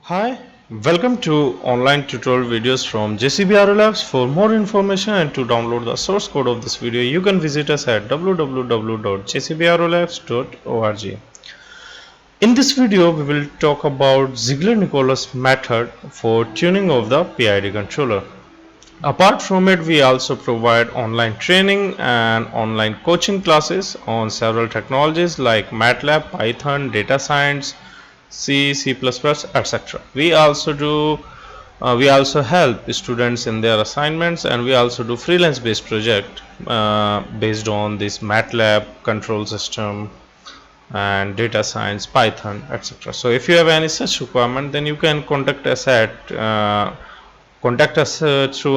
Hi, welcome to online tutorial videos from Labs. For more information and to download the source code of this video, you can visit us at www.jcbrolabs.org. In this video, we will talk about Ziegler-Nichols method for tuning of the PID controller. Apart from it, we also provide online training and online coaching classes on several technologies like Matlab, Python, data science, C, C++, etc. We also help students in their assignments, and we also do freelance based project based on this Matlab control system and data science, Python, etc. So if you have any such requirement, then you can contact us through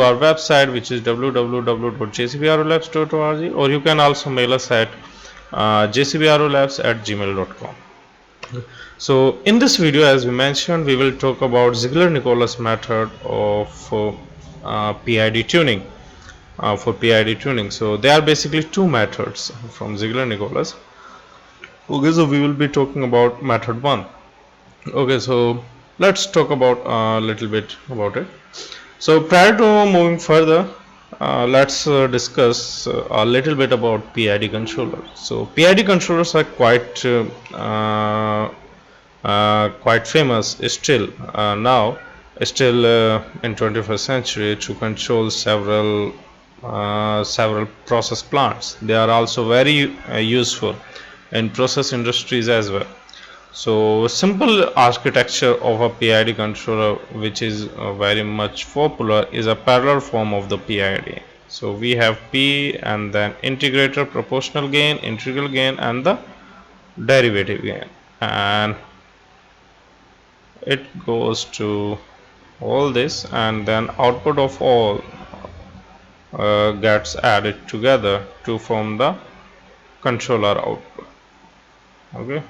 our website, which is www.jcbrolabs.org, or you can also mail us at jcbrolabs@gmail.com. So in this video, as we mentioned, we will talk about Ziegler-Nichols method of PID tuning. For PID tuning, so there are basically two methods from Ziegler-Nichols. Okay, so we will be talking about method 1. Okay, so let's talk about a little bit about it. So prior to moving further, let's discuss a little bit about PID controllers. So PID controllers are quite famous still now, in 21st century, to control several process plants. They are also very useful in process industries as well. So simple architecture of a PID controller, which is very much popular, is a parallel form of the PID. So we have P and then integrator, proportional gain, integral gain, and the derivative gain, and it goes to all this, and then output of all gets added together to form the controller output. Okay,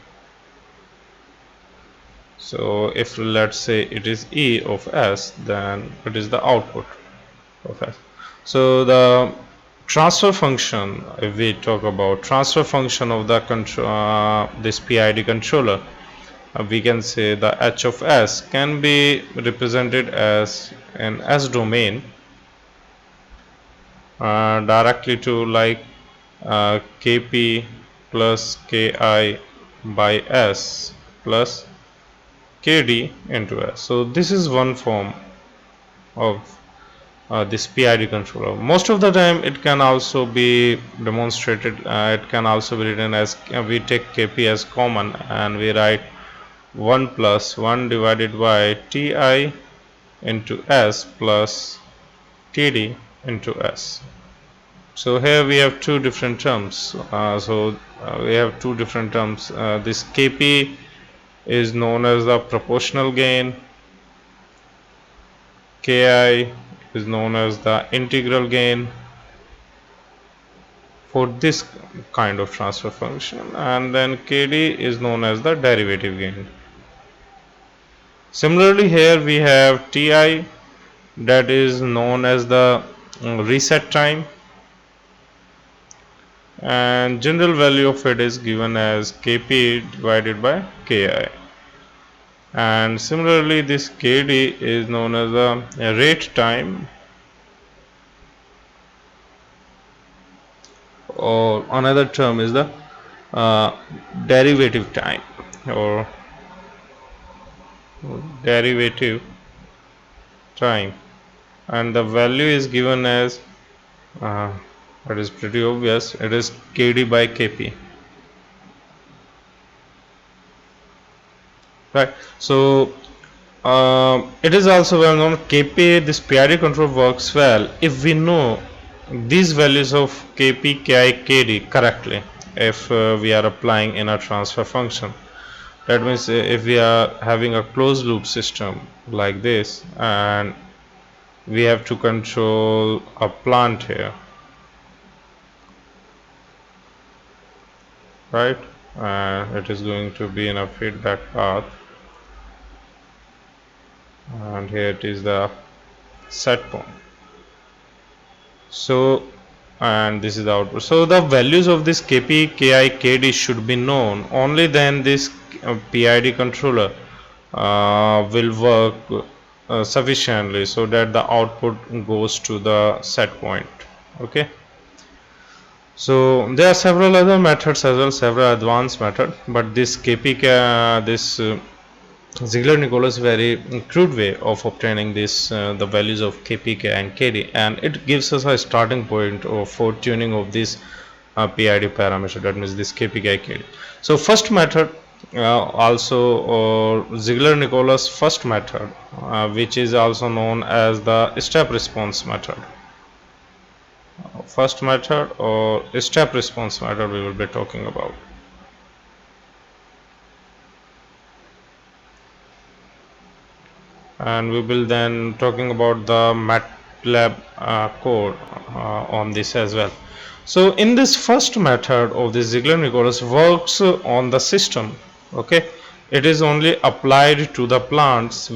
so if let's say it is E of S, then it is the output of S. So the transfer function, if we talk about transfer function of the this PID controller, we can say the H of S can be represented as an S domain directly to like Kp plus Ki by S plus Kd into S. So this is one form of this PID controller. Most of the time it can also be demonstrated, it can also be written as we take Kp as common and we write 1 plus 1 divided by Ti into S plus Td into S. So here we have two different terms. This Kp is known as the proportional gain, Ki is known as the integral gain for this kind of transfer function, and then Kd is known as the derivative gain. Similarly, here we have Ti, that is known as the reset time, and general value of it is given as Kp divided by Ki. And similarly, this Kd is known as the rate time, or another term is the derivative time or derivative time, and the value is given as it is pretty obvious, it is Kd by Kp. Right, so it is also well known Kp, this PID control works well if we know these values of Kp, Ki, Kd correctly, if we are applying in a transfer function. That means if we are having a closed loop system like this and we have to control a plant here, right, it is going to be in a feedback path, and here it is the set point. So, and this is the output. So the values of this Kp, Ki, Kd should be known. Only then this PID controller will work sufficiently so that the output goes to the set point. Okay, so there are several other methods as well, several advanced methods, but this Ziegler-Nichols very crude way of obtaining this the values of kpk and kd, and it gives us a starting point for tuning of this PID parameter, that means this kpk kd. So first method, also Ziegler-Nichols first method, which is also known as the step response method. First method or step response method we will be talking about. And we will then talking about the Matlab code on this as well. So in this first method of the Ziegler-Nichols works on the system. Okay, it is only applied to the plants,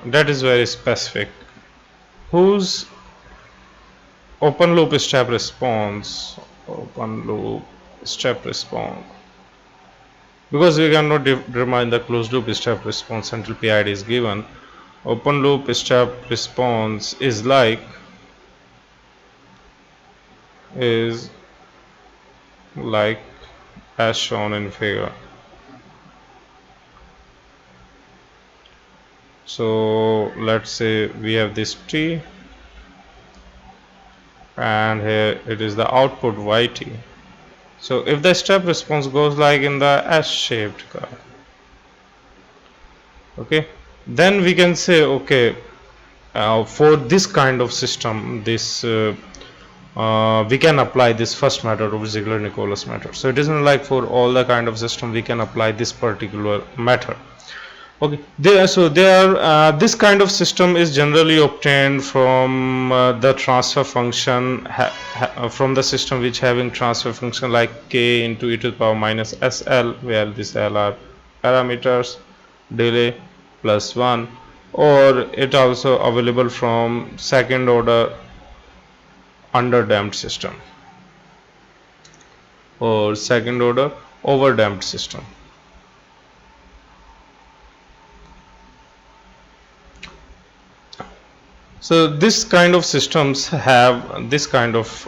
that is very specific, whose open loop step response, because we cannot determine the closed loop step response until PID is given. Open loop step response is like as shown in figure. So let's say we have this T, and here it is the output YT. So if the step response goes like in the S-shaped curve, okay, then we can say, okay, for this kind of system, this we can apply this first method of Ziegler-Nichols method. So it isn't like for all the kind of system we can apply this particular method. Okay, this kind of system is generally obtained from the transfer function from the system which having transfer function like k into e to the power minus sl, where this l are parameters, delay plus 1, or it also available from second order underdamped system or second order overdamped system. So this kind of systems have this kind of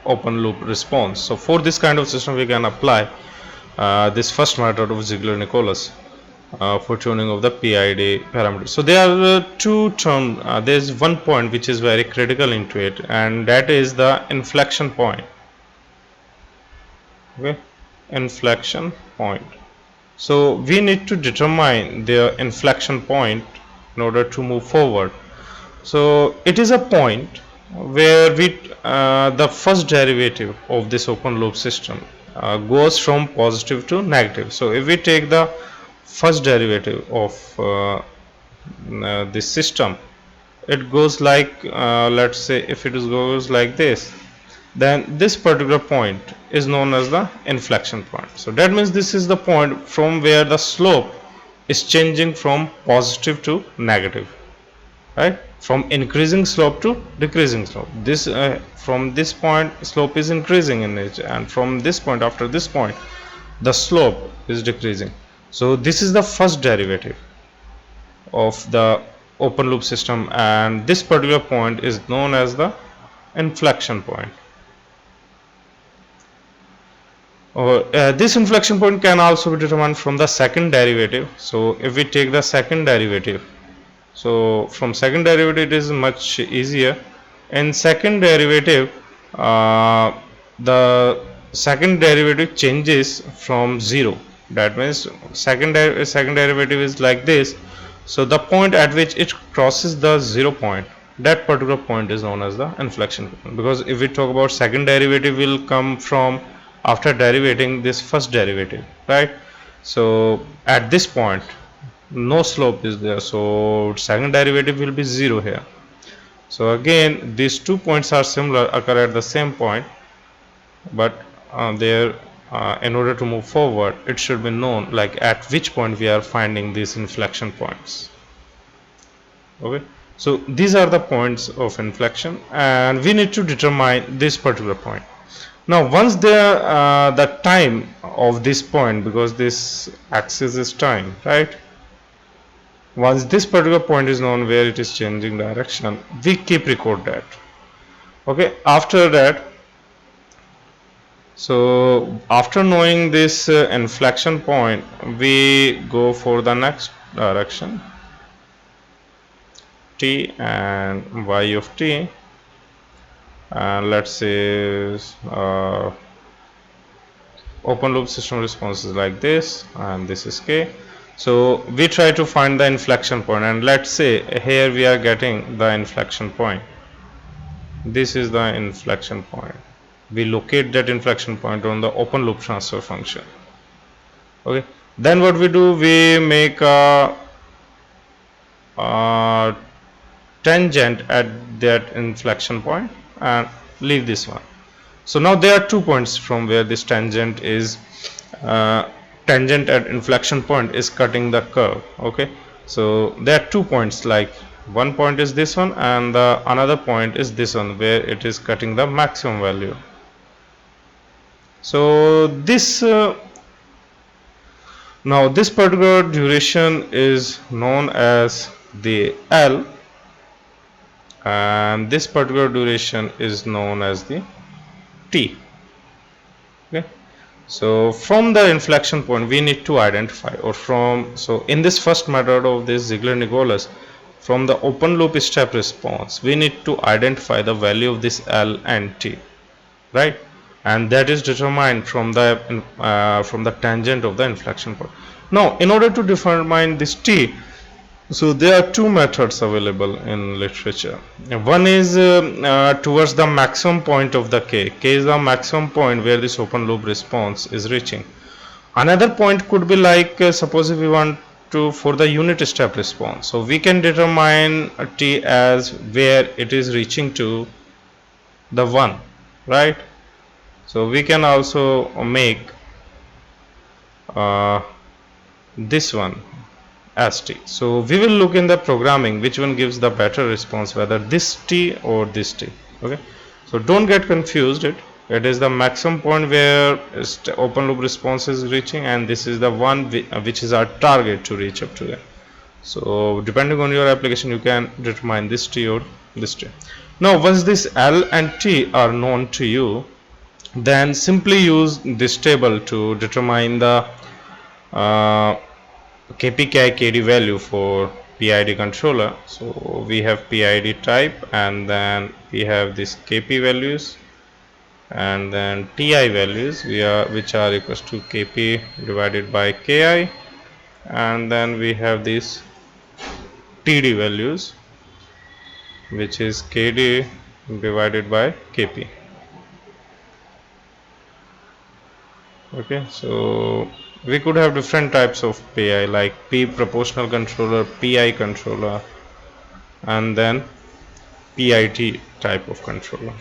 open loop response. So for this kind of system we can apply this first method of Ziegler-Nichols for tuning of the PID parameters. So there are two terms. There is one point which is very critical into it, and that is the inflection point. Okay, inflection point. So we need to determine the inflection point in order to move forward. So it is a point where the first derivative of this open loop system goes from positive to negative. So if we take the first derivative of this system, it goes like let's say if it goes like this, then this particular point is known as the inflection point. So that means this is the point from where the slope is changing from positive to negative, right? From increasing slope to decreasing slope. This from this point slope is increasing in nature, and from this point, after this point, the slope is decreasing. So this is the first derivative of the open loop system, and this particular point is known as the inflection point. This inflection point can also be determined from the second derivative. So if we take the second derivative, so from second derivative it is much easier. In second derivative, the second derivative changes from 0. That means second derivative is like this. So the point at which it crosses the 0 point, that particular point is known as the inflection point. Because if we talk about second derivative will come from after derivating this first derivative, right? So at this point no slope is there, so second derivative will be 0 here. So again these two points are similar, occur at the same point, but in order to move forward it should be known like at which point we are finding these inflection points. Okay, So these are the points of inflection, and we need to determine this particular point. Now once the time of this point, because this axis is time, right? Once this particular point is known where it is changing direction, we keep record that. Okay, after that, so after knowing this inflection point, we go for the next direction, t and y of t, and let's say open loop system response is like this, and this is k. So we try to find the inflection point, and let's say here we are getting the inflection point. This is the inflection point. We locate that inflection point on the open loop transfer function. Okay, then what we do, we make a tangent at that inflection point and leave this one. So now there are 2 points from where this tangent is tangent at inflection point is cutting the curve. Okay, so there are 2 points, like one point is this one and the another point is this one where it is cutting the maximum value. So this now this particular duration is known as the L, and this particular duration is known as the T. Okay, so from the inflection point we need to identify, or so in this first method of this Ziegler-Nichols, from the open loop step response we need to identify the value of this L and T, right? And that is determined from the tangent of the inflection point. Now in order to determine this T, so there are 2 methods available in literature. One is towards the maximum point of the K. K is the maximum point where this open loop response is reaching. Another point could be like suppose if we want to for the unit step response, so we can determine T as where it is reaching to the 1, right? So we can also make this one as T. So we will look in the programming which one gives the better response, whether this T or this T. Okay, so don't get confused. It is the maximum point where open loop response is reaching, and this is the one which is our target to reach up to there. So depending on your application you can determine this T or this T. Now once this L and T are known to you, then simply use this table to determine the KPKI KD value for PID controller. So we have PID type, and then we have this KP values, and then TI values which are equals to KP divided by KI, and then we have these TD values which is KD divided by KP. Okay, so we could have different types of PI, like P proportional controller, PI controller, and then PIT type of controller.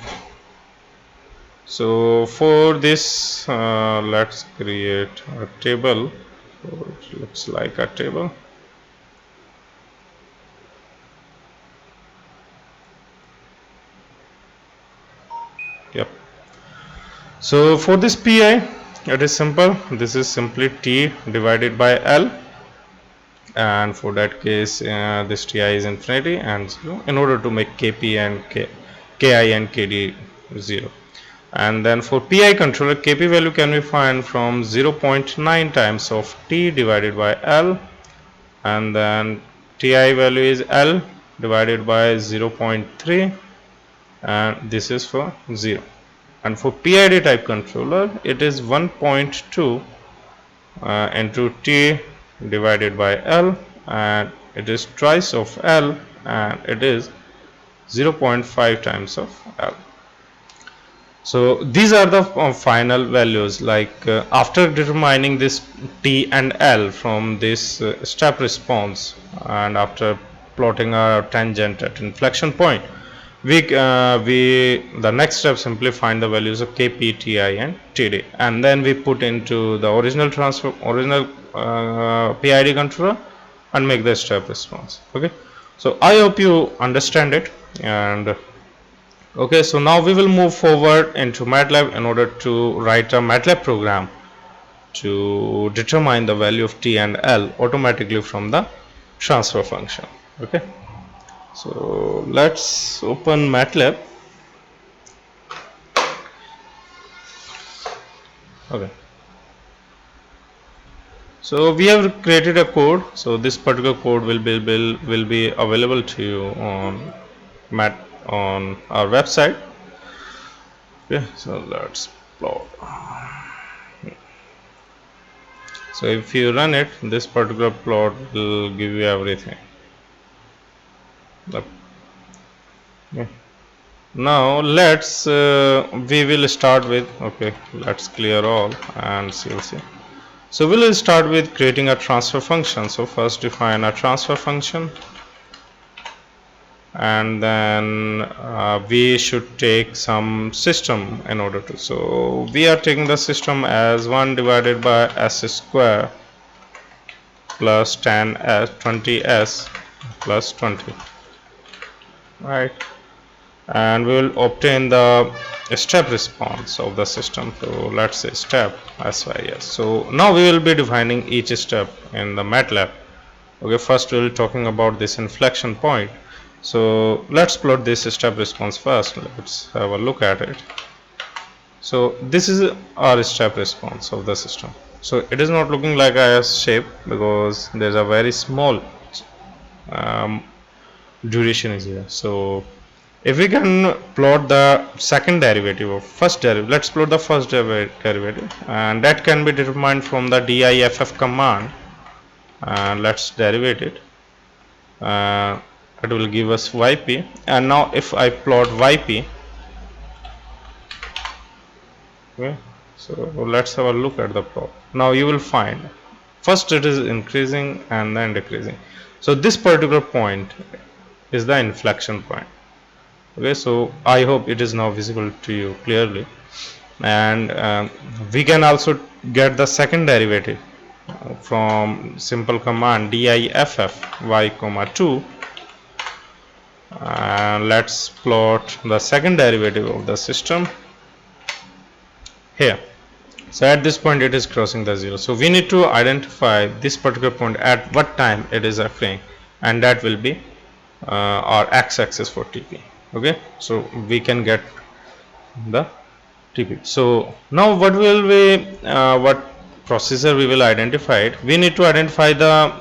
So for this let's create a table. So it looks like a table. Yep. So for this PI, it is simple. This is simply T divided by L, and for that case this Ti is infinity and 0 in order to make KP and KI and KD 0. And then for PI controller, KP value can be found from 0.9 times of T divided by L, and then TI value is L divided by 0.3, and this is for 0. And for PID type controller, it is 1.2 into T divided by L, and it is twice of L, and it is 0.5 times of L. So these are the final values, like after determining this T and L from this step response, and after plotting a tangent at inflection point, the next step simply find the values of KP, TI and TD, and then we put into the original PID controller and make the step response. Okay, So I hope you understand it. And okay, so now we will move forward into Matlab in order to write a Matlab program to determine the value of t and l automatically from the transfer function. Okay, so let's open Matlab. Okay, so we have created a code. So this particular code will be available to you on on our website. Okay, so let's plot. So if you run it, this particular plot will give you everything. Okay. Now let's we will start with, okay, let's clear all and CLC. So we will start with creating a transfer function. So first define a transfer function, and then we should take some system in order to. So we are taking the system as 1 divided by s square plus 10s 20s plus 20, right? And we will obtain the step response of the system. So let's say step sys. So now we will be defining each step in the Matlab. Okay, first we will talking about this inflection point. So let's plot this step response first. Let's have a look at it. So this is our step response of the system. So it is not looking like a S shape because there's a very small duration is here. So if we can plot the second derivative of first derivative, let's plot the first derivative, and that can be determined from the diff command. Let's derivate it. It will give us yp, and now if I plot yp, okay, so let's have a look at the plot. Now you will find first it is increasing and then decreasing. So this particular point is the inflection point. Okay, so I hope it is now visible to you clearly, and we can also get the second derivative from simple command diff y comma 2, and let's plot the second derivative of the system here. So at this point it is crossing the 0, so we need to identify this particular point at what time it is occurring, and that will be our x-axis for TP. Okay, so we can get the TP. So now what will we what processor we will identify it? We need to identify the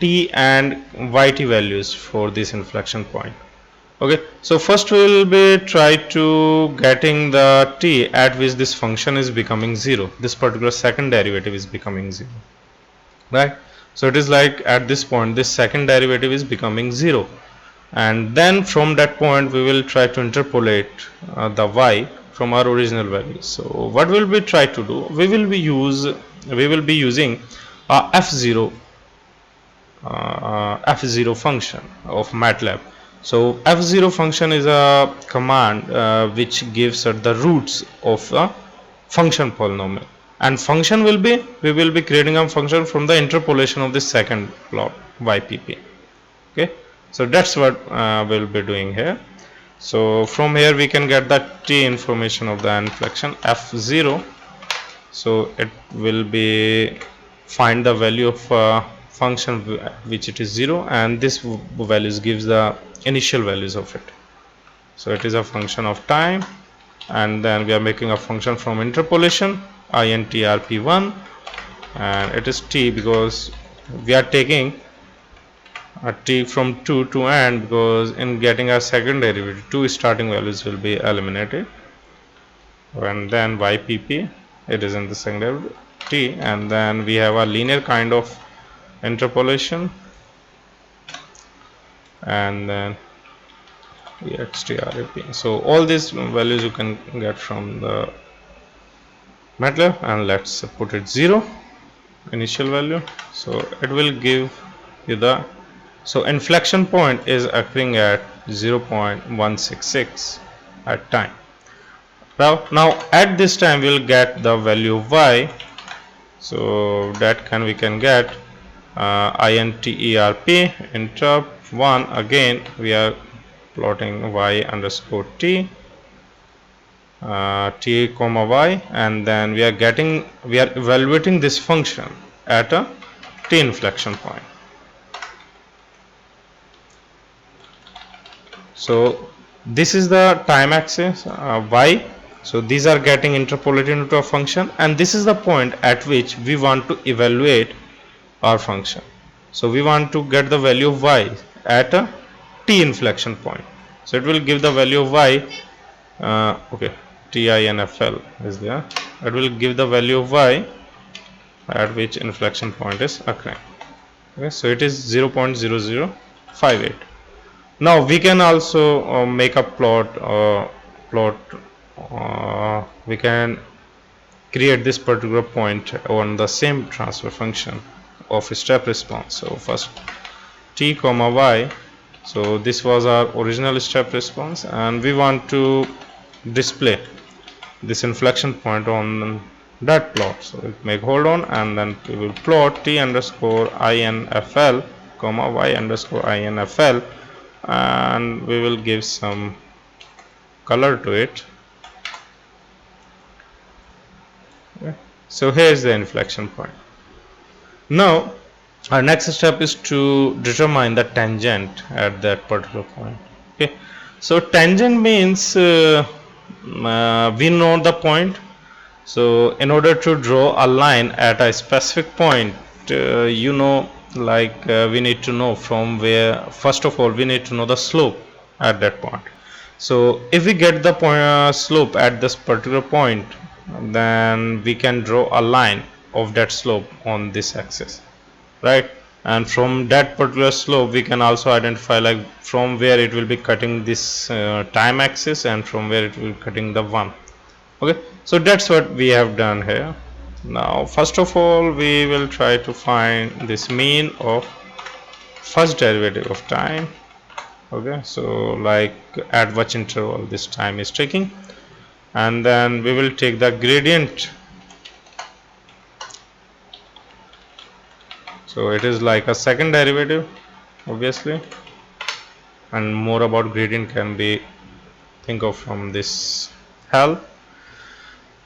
t and yt values for this inflection point. Okay, so first we will be try to getting the t at which this function is becoming 0. This particular second derivative is becoming 0, right? So it is like at this point this second derivative is becoming 0, and then from that point we will try to interpolate the y from our original value. So what will we try to do? We will be using f0 function of Matlab. So f0 function is a command which gives us the roots of a function polynomial, and function will be, we will be creating a function from the interpolation of the second plot ypp. Okay, so that's what we'll be doing here. So from here we can get the t information of the inflection f0. So it will be find the value of function which it is 0, and this values gives the initial values of it. So it is a function of time, and then we are making a function from interpolation intrp1, and it is t because we are taking a t from 2 to n, because in getting a second derivative 2 starting values will be eliminated, and then ypp, it is in the second derivative t, and then we have a linear kind of interpolation, and then extrap. So all these values you can get from the Matlab, and let's put it 0 initial value. So it will give you the, so inflection point is occurring at 0.166 at time. Now at this time we will get the value of y. So that we can get interp interrupt 1, again we are plotting y underscore t, t comma y, and then we are evaluating this function at a t inflection point. So this is the time axis y. So these are getting interpolated into a function, and this is the point at which we want to evaluate our function. So we want to get the value of y at a t inflection point. So it will give the value of y, okay, TINFL is there. It will give the value of y at which inflection point is occurring. Okay, so it is 0.0058. Now we can also make a plot. We can create this particular point on the same transfer function of step response. So first t comma y. So this was our original step response, and we want to display this inflection point on that plot. So we make hold on, and then we will plot t underscore infl comma y underscore infl, and we will give some color to it. Okay. So here is the inflection point. Now our next step is to determine the tangent at that particular point. Okay, so tangent means we know the point. So in order to draw a line at a specific point, we need to know from where. First of all, we need to know the slope at that point. So if we get the slope at this particular point, then we can draw a line of that slope on this axis, right? And from that particular slope we can also identify like from where it will be cutting this time axis and from where it will be cutting the one. Okay, so that's what we have done here. Now first of all, we will try to find this mean of first derivative of time. Okay, so like at which interval this time is taking, and then we will take the gradient. So it is like a second derivative, obviously, and more about gradient can be think of from this help.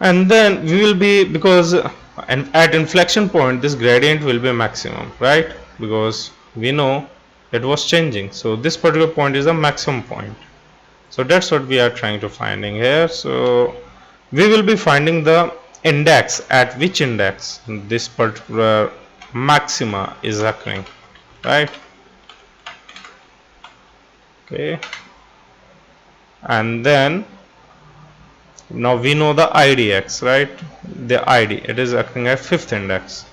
And then we will be, because at inflection point this gradient will be maximum, right? Because we know it was changing, so this particular point is the maximum point. So that's what we are trying to finding here. So we will be finding the index at which index this particular maxima is occurring, right? Okay, and then now we know the IDX, right? The ID, it is occurring at fifth index.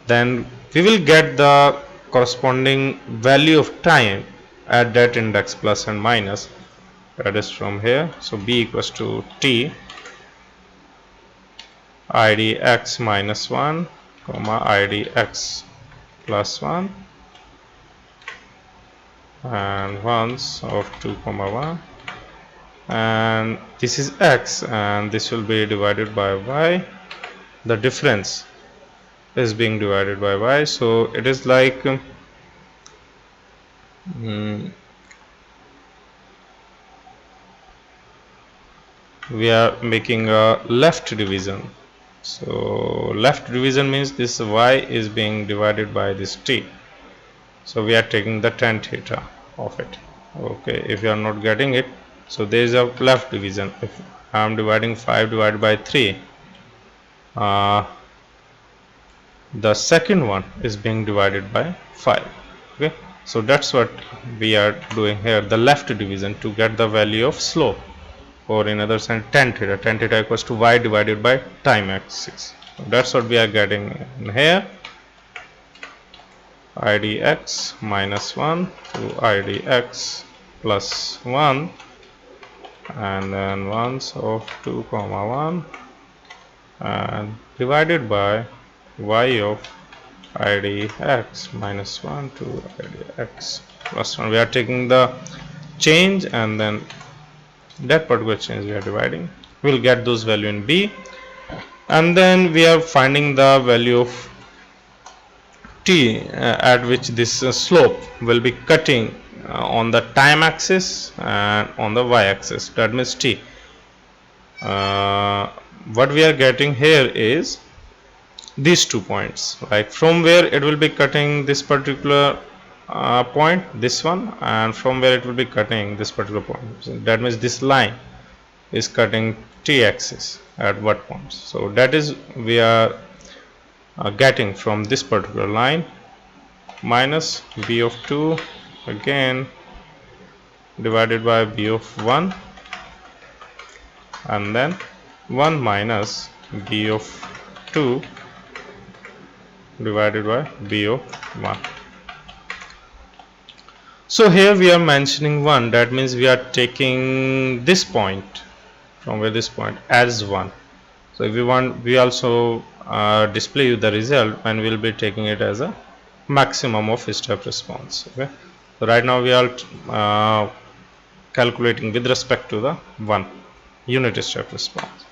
Then we will get the corresponding value of time at that index plus and minus, that is from here. So B equals to T IDX minus 1 comma IDX plus 1 and ones of 2 comma 1, and this is x, and this will be divided by y. The difference is being divided by y, so it is like we are making a left division. So left division means this y is being divided by this t. So we are taking the tan theta of it. Okay, if you are not getting it, so there is a left division. If I am dividing 5 divided by 3, the second one is being divided by 5. Okay, so that's what we are doing here, the left division, to get the value of slope, or in other sense tan theta. Tan theta equals to y divided by time axis. So that's what we are getting in here. IDX minus 1 to IDX plus 1, and then ones of 2 comma 1 and divided by y of IDX minus 1 to IDX plus 1. We are taking the change, and then that particular change we are dividing. We will get those value in B, and then we are finding the value of t at which this slope will be cutting on the time axis and on the y axis, that means t. What we are getting here is these 2 points, like from where it will be cutting this particular point, this one, and from where it will be cutting this particular point. So that means this line is cutting t axis at what point. So that is we are getting from this particular line minus b of 2 again divided by b of 1, and then 1 minus b of 2 divided by b of 1. So here we are mentioning 1, that means we are taking this point from where this point as 1. So if we want, we also display you the result and we'll be taking it as a maximum of step response. Okay, so right now we are calculating with respect to the 1 unit step response,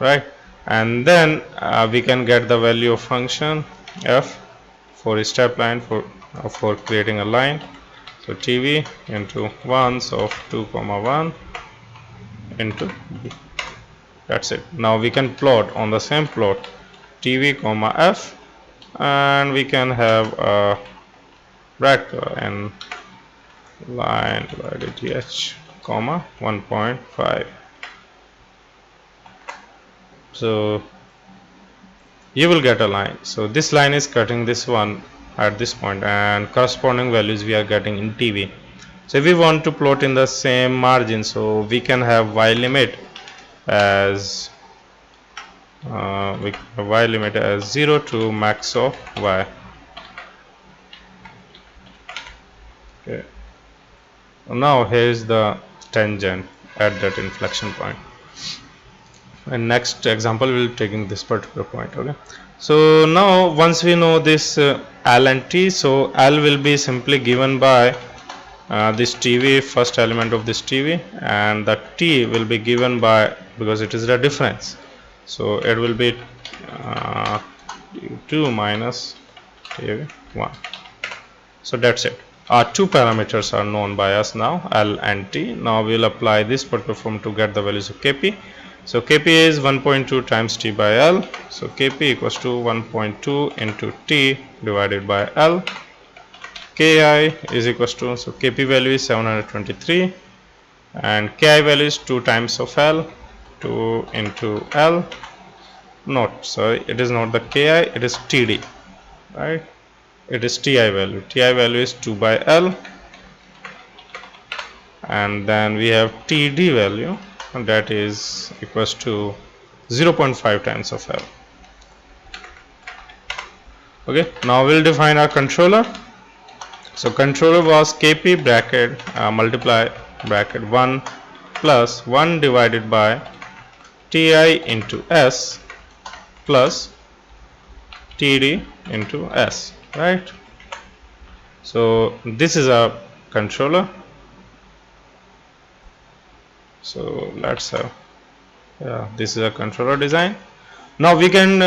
right? And then we can get the value of function f for a step line for creating a line. So tv into ones of 2, 1 into b. That's it. Now we can plot on the same plot tv, f, and we can have a vector and line divided th, 1.5. So you will get a line. So this line is cutting this one at this point, and corresponding values we are getting in tv. So if we want to plot in the same margin, so we can have y limit as y limit as 0 to max of y. Okay. Now here is the tangent at that inflection point. And next example we will be taking this particular point. Okay, so now once we know this L and T, so L will be simply given by this TV, first element of this TV, and the T will be given by, because it is the difference, so it will be 2 minus TV 1. So that's it. Our 2 parameters are known by us now, L and T. Now we will apply this particular form to get the values of Kp. So Kp is 1.2 times T by L. So Kp equals to 1.2 into T divided by L. Ki is equals to, so Kp value is 723 and Ki value is 2 times of L, 2 into L. Not, sorry, it is not the Ki, it is Td, right? It is Ti value. Ti value is 2 by L, and then we have Td value, and that is equals to 0.5 times of L. Okay, now we'll define our controller. So controller was Kp bracket multiply bracket 1 plus 1 divided by Ti into S plus Td into S, right? So this is our controller. So let's have, this is a controller design. Now we can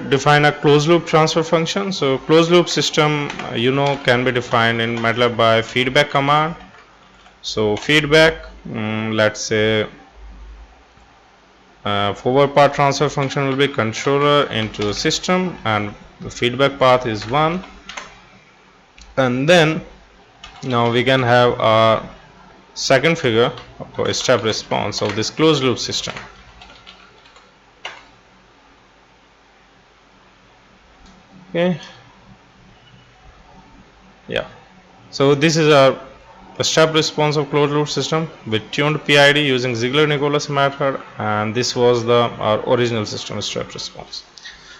define a closed loop transfer function. So closed loop system can be defined in Matlab by feedback command. So feedback, let's say forward path transfer function will be controller into system, and the feedback path is 1. And then now we can have a second figure of step response of this closed loop system. Okay, yeah, so this is our step response of closed loop system with tuned PID using Ziegler-Nichols method, and this was our original system step response.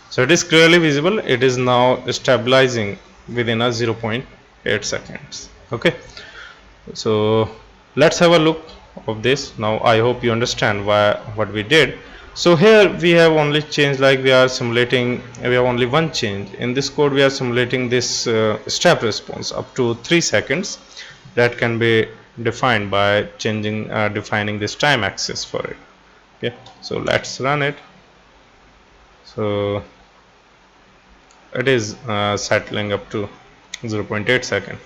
So it is clearly visible. It is now stabilizing within a 0.8 seconds. Okay, so let's have a look of this. Now I hope you understand what we did. So here we have only changed, like we are simulating, we have only one change in this code. We are simulating this step response up to 3 seconds that can be defined by changing defining this time axis for it. Okay, so let's run it. So it is settling up to 0.8 second.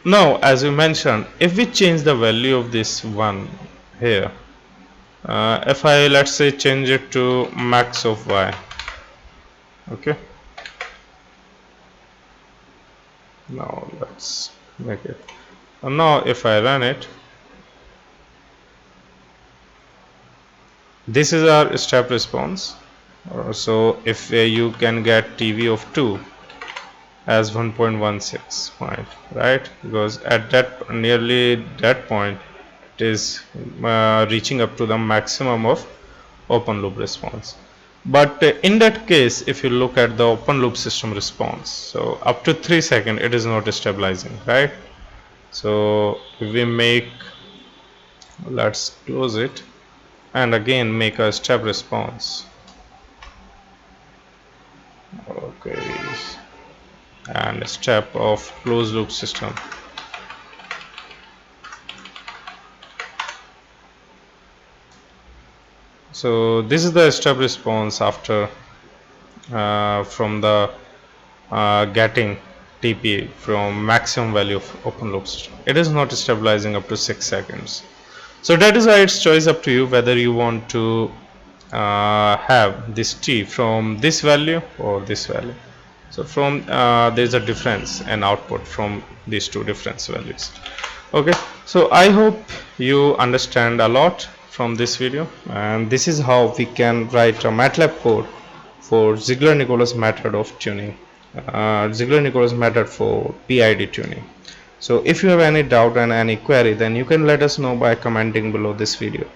Now, as you mentioned, if we change the value of this one here, if I, let's say, change it to max of y, okay, now let's make it, and now if I run it, this is our step response. So if you can get TV of 2 as 1.16 point, right, because at that nearly that point it is reaching up to the maximum of open loop response. But in that case, if you look at the open loop system response, so up to 3 seconds it is not stabilizing, right? So if we make, let's close it and again make a step response, okay, and step of closed loop system. So this is the step response after from the getting TP from maximum value of open loop system. It is not stabilizing up to 6 seconds. So that is why it's choice up to you whether you want to have this T from this value or this value. So from there's a difference in output from these two difference values. Okay, so I hope you understand a lot from this video, and this is how we can write a Matlab code for Ziegler-Nichols method of tuning, Ziegler-Nichols method for PID tuning. So if you have any doubt and any query, then you can let us know by commenting below this video.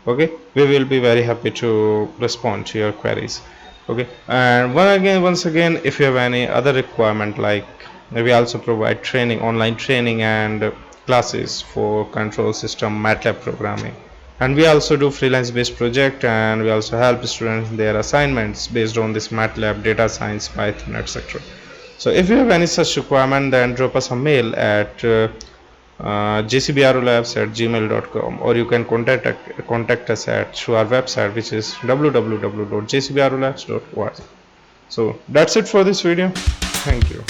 Okay, we will be very happy to respond to your queries. Okay, and once again, if you have any other requirement, like we also provide training, online training and classes for control system Matlab programming, and we also do freelance based project, and we also help students their assignments based on this Matlab, data science, Python, etc. So if you have any such requirement, then drop us a mail at jcbrolabs@gmail.com, or you can contact us through our website, which is www.jcbrolabs.org. So that's it for this video. Thank you.